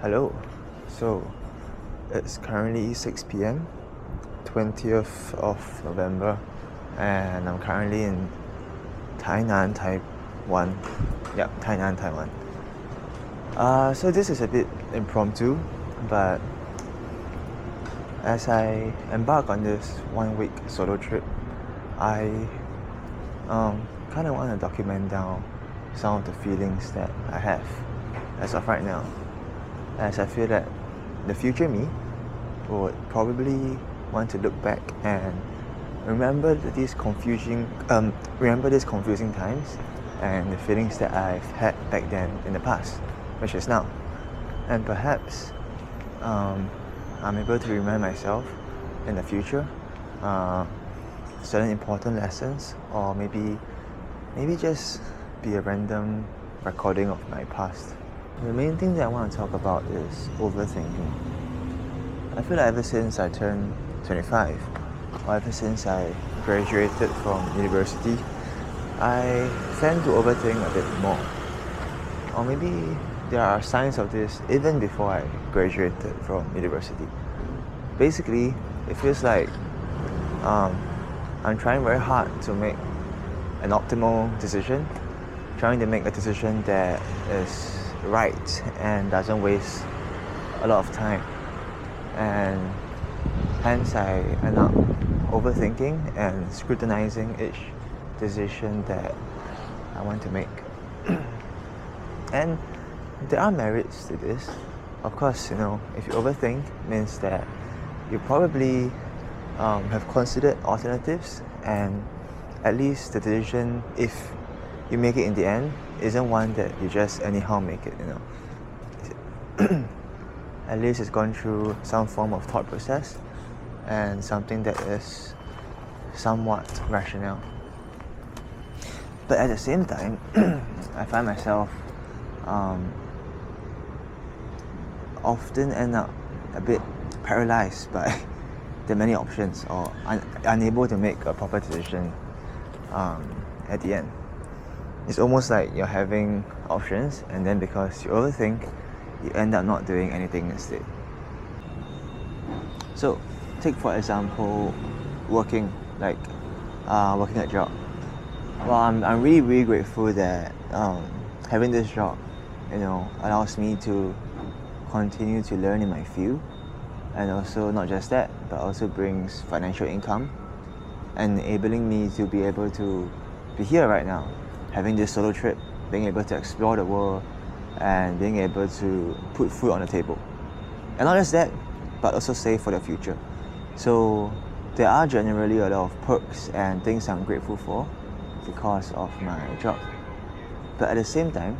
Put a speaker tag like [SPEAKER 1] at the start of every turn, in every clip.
[SPEAKER 1] Hello. So it's currently 6 p.m., 20th of November, and I'm currently in Tainan, Taiwan. Yep, Tainan, Taiwan. So this is a bit impromptu, but as I embark on this 1 week solo trip, I kind of want to document down some of the feelings that I have as of right now, as I feel that the future me would probably want to look back and remember these confusing times and the feelings that I've had back then in the past, which is now. And perhaps I'm able to remind myself in the future certain important lessons, or maybe just be a random recording of my past. The main thing that I want to talk about is overthinking. I feel like ever since I turned 25, or ever since I graduated from university, I tend to overthink a bit more. Or maybe there are signs of this even before I graduated from university. Basically, it feels like I'm trying very hard to make an optimal decision, trying to make a decision that is right and doesn't waste a lot of time, and hence I end up overthinking and scrutinizing each decision that I want to make. And there are merits to this. Of course, if you overthink, means that you probably have considered alternatives, and at least the decision, if you make it in the end, isn't one that you just anyhow make it, At least it's gone through some form of thought process and something that is somewhat rational. But at the same time, I find myself often end up a bit paralyzed by the many options, or unable to make a proper decision at the end. It's almost like you're having options, and then because you overthink, you end up not doing anything instead. So, take for example, working a job. Well, I'm really grateful that having this job, allows me to continue to learn in my field, and also not just that, but also brings financial income, enabling me to be able to be here right now, having this solo trip, being able to explore the world, and being able to put food on the table. And not just that, but also save for the future. So there are generally a lot of perks and things I'm grateful for because of my job. But at the same time,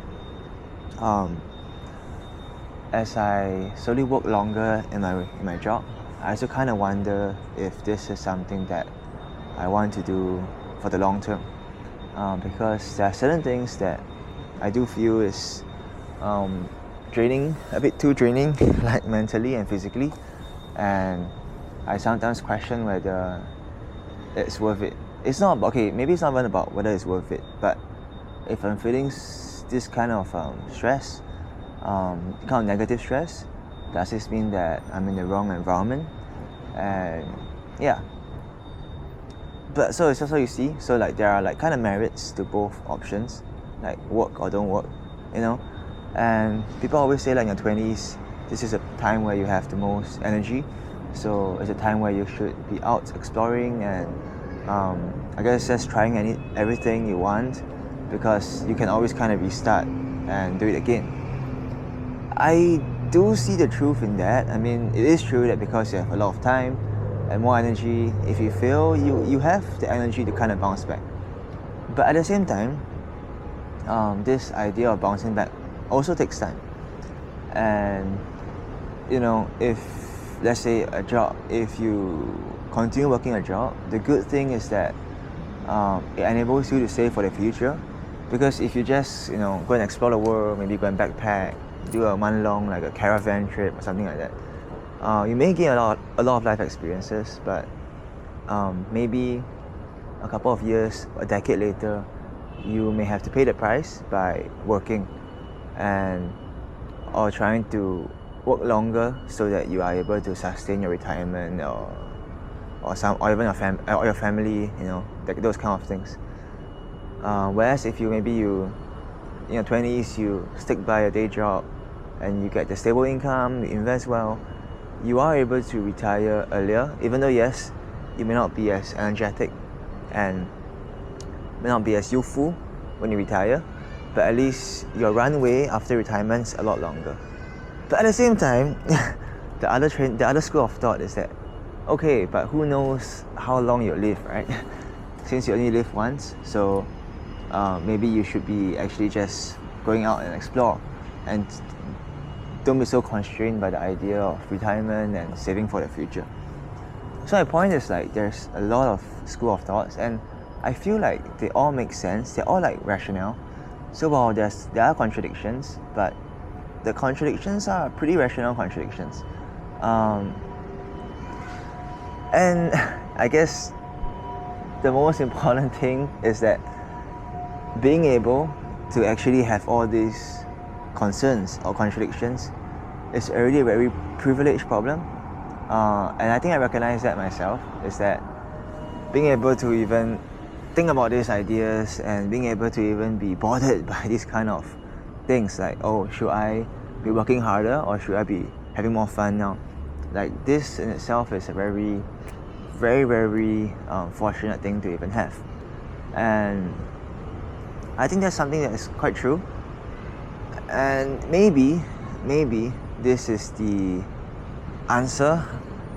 [SPEAKER 1] as I slowly work longer in my job, I also kind of wonder if this is something that I want to do for the long term. Because there are certain things that I do feel is draining, a bit too draining, like mentally and physically, and I sometimes question whether it's worth it. It's not about, maybe it's not even about whether it's worth it, but if I'm feeling this kind of stress, kind of negative stress, does this mean that I'm in the wrong environment? And yeah. But so it's also, you see, so like there are like kind of merits to both options, like work or don't work, and people always say like in your 20s, this is a time where you have the most energy, so it's a time where you should be out exploring and I guess just trying everything you want, because you can always kind of restart and do it again. I do see the truth in that. I mean, it is true that because you have a lot of time and more energy, if you fail, you have the energy to kind of bounce back. But at the same time, this idea of bouncing back also takes time. And if let's say a job, if you continue working a job, the good thing is that it enables you to save for the future. Because if you just go and explore the world, maybe go and backpack, do a month-long like a caravan trip or something like that, you may gain a lot of life experiences, but maybe a couple of years, a decade later, you may have to pay the price by working or trying to work longer so that you are able to sustain your retirement or even your family, those kind of things. Whereas if you maybe you in your 20s you stick by a day job and you get the stable income, you invest well, you are able to retire earlier, even though yes, you may not be as energetic and may not be as youthful when you retire, but at least your runway after retirement's a lot longer. But at the same time, the other school of thought is that, okay, but who knows how long you'll live, right? Since you only live once, so maybe you should be actually just going out and explore, and don't be so constrained by the idea of retirement and saving for the future. So my point is, like, there's a lot of school of thoughts, and I feel like they all make sense. They're all like rationale. So while there are contradictions, but the contradictions are pretty rational contradictions. And I guess the most important thing is that being able to actually have all these concerns or contradictions is already a very privileged problem. And I think I recognize that myself, is that being able to even think about these ideas and being able to even be bothered by these kind of things, like, oh, should I be working harder or should I be having more fun now? Like, this in itself is a very, very, very fortunate thing to even have. And I think that's something that is quite true. And maybe this is the answer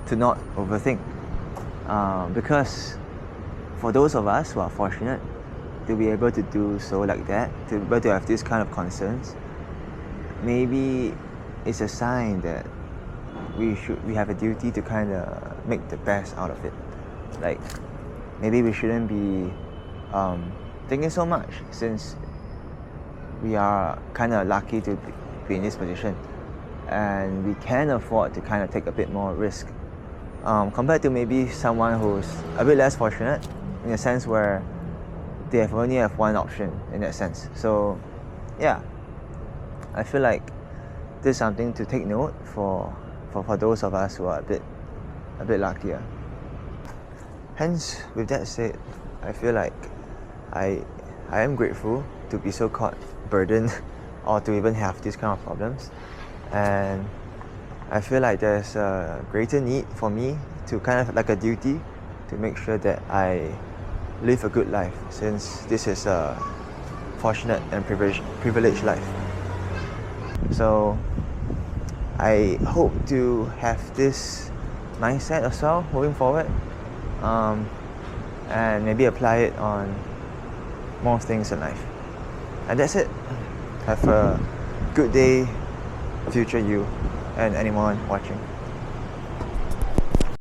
[SPEAKER 1] to not overthink. Because for those of us who are fortunate to be able to do so like that, to be able to have this kind of concerns, maybe it's a sign that we have a duty to kind of make the best out of it. Like, maybe we shouldn't be thinking so much, since we are kind of lucky to be in this position, and we can afford to kind of take a bit more risk compared to maybe someone who's a bit less fortunate, in a sense where they only have one option in that sense. So yeah, I feel like this is something to take note for those of us who are a bit luckier. Hence, with that said, I feel like I am grateful to be so called burdened or to even have these kind of problems, and I feel like there's a greater need for me to kind of like a duty to make sure that I live a good life, since this is a fortunate and privileged life. So I hope to have this mindset as well moving forward, and maybe apply it on more things in life. And that's it. Have a good day, future you, and anyone watching.